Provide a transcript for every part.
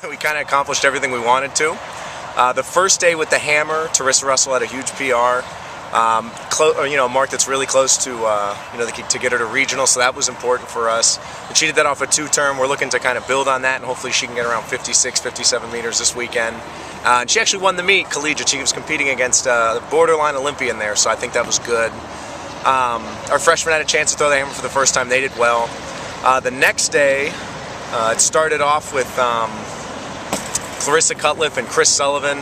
We kind of accomplished everything we wanted to. The first day with the hammer, Terissa Russell had a huge PR. A mark that's really close to to get her to regional, so that was important for us. And she did that off a 2-term. We're looking to kind of build on that, and hopefully she can get around 56, 57 meters this weekend. And she actually won the meet, collegiate. She was competing against a borderline Olympian there, so I think that was good. Our freshmen had a chance to throw the hammer for the first time. They did well. The next day, it started off with Clarissa Cutliff and Chris Sullivan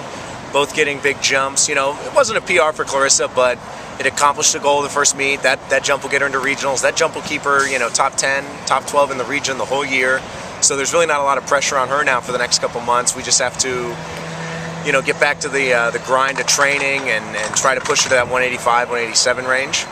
both getting big jumps. It wasn't a PR for Clarissa, but it accomplished the goal of the first meet. That jump will get her into regionals. That jump will keep her, top 10, top 12 in the region the whole year. So there's really not a lot of pressure on her now for the next couple months. We just have to, get back to the grind of training and try to push her to that 185, 187 range.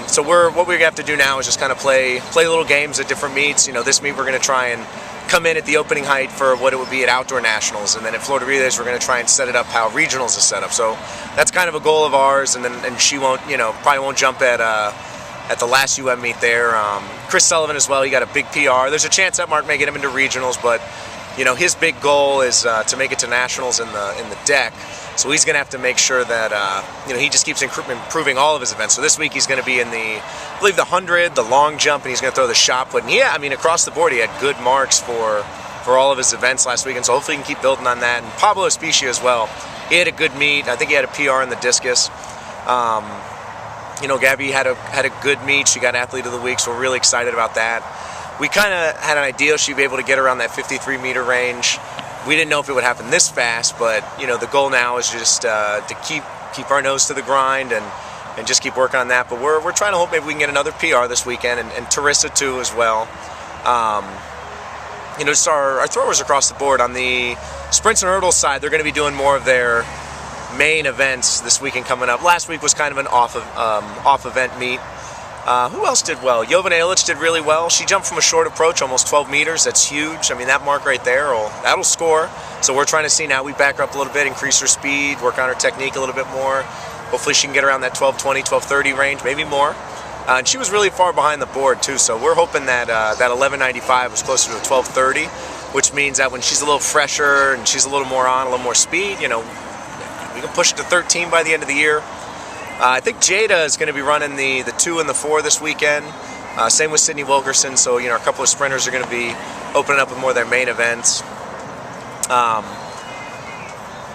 So what we're gonna have to do now is just kind of play little games at different meets. This meet we're gonna try and come in at the opening height for what it would be at outdoor nationals, and then at Florida Relays we're going to try and set it up how regionals is set up. So that's kind of a goal of ours, and she won't, probably won't jump at the last UM meet there. Chris Sullivan as well, he got a big PR. There's a chance that mark may get him into regionals, but his big goal is to make it to nationals in the deck. So he's going to have to make sure that he just keeps improving all of his events. So this week he's going to be in I believe the 100, the long jump, and he's going to throw the shot put. And across the board he had good marks for all of his events last week, and so hopefully he can keep building on that. And Pablo Espicia as well. He had a good meet. I think he had a PR in the discus. Gabby had a good meet. She got Athlete of the Week, so we're really excited about that. We kind of had an idea she'd be able to get around that 53 meter range. We didn't know if it would happen this fast, but the goal now is just to keep our nose to the grind and just keep working on that. But we're trying to hope maybe we can get another PR this weekend, and Terissa too as well. Just our throwers across the board on the sprints and hurdles side, they're going to be doing more of their main events this weekend coming up. Last week was kind of an off event meet. Who else did well? Jovan Elic did really well. She jumped from a short approach, almost 12 meters. That's huge. That mark right there, that'll score. So we're trying to see now we back her up a little bit, increase her speed, work on her technique a little bit more. Hopefully she can get around that 1220, 1230 range, maybe more. And she was really far behind the board too, so we're hoping that that 1195 was closer to a 1230, which means that when she's a little fresher and she's a little more on, a little more speed, we can push it to 13 by the end of the year. I think Jada is going to be running the 2 and the 4 this weekend. Same with Sydney Wilkerson. So a couple of sprinters are going to be opening up with more of their main events.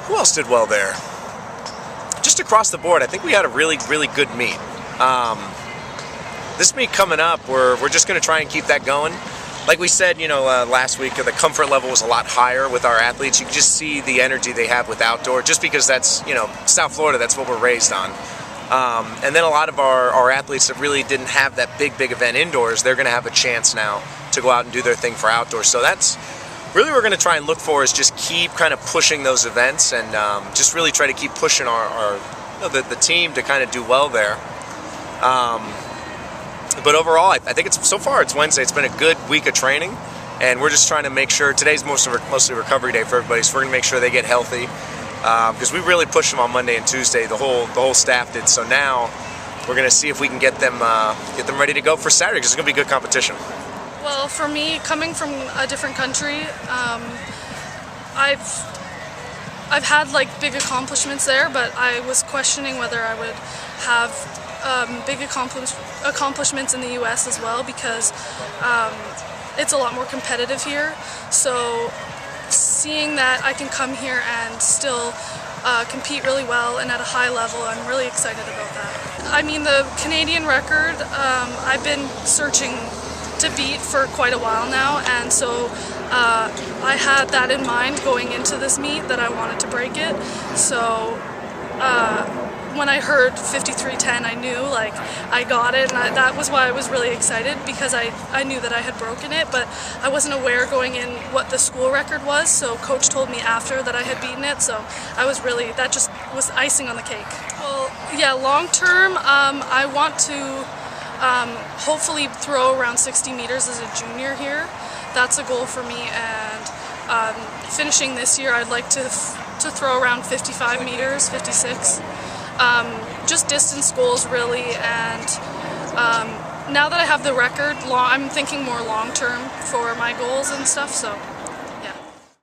Who else did well there? Just across the board, I think we had a really, really good meet. This meet coming up, we're just going to try and keep that going. Like we said, last week, the comfort level was a lot higher with our athletes. You can just see the energy they have with outdoor, just because that's, South Florida, that's what we're raised on. And then a lot of our athletes that really didn't have that big event indoors, they're going to have a chance now to go out and do their thing for outdoors. So that's really what we're going to try and look for, is just keep kind of pushing those events and just really try to keep pushing the team to kind of do well there. But overall, I think so far it's Wednesday. It's been a good week of training, and we're just trying to make sure today's mostly recovery day for everybody. So we're going to make sure they get healthy. Because we really pushed them on Monday and Tuesday, the whole staff did. So now we're going to see if we can get them ready to go for Saturday, because it's going to be good competition. Well, for me, coming from a different country, I've had big accomplishments there, but I was questioning whether I would have big accomplishments in the U.S. as well, because it's a lot more competitive here. So seeing that I can come here and still compete really well and at a high level, I'm really excited about that. The Canadian record, I've been searching to beat for quite a while now, and so I had that in mind going into this meet, that I wanted to break it. So when I heard 53:10, I knew I got it, and that was why I was really excited, because I knew that I had broken it, but I wasn't aware going in what the school record was. So coach told me after that I had beaten it, so that just was icing on the cake. Well, yeah, long term, I want to hopefully throw around 60 meters as a junior here. That's a goal for me, and finishing this year, I'd like to throw around 55 meters, 56. Just distance goals really, and now that I have the record, I'm thinking more long term for my goals and stuff, so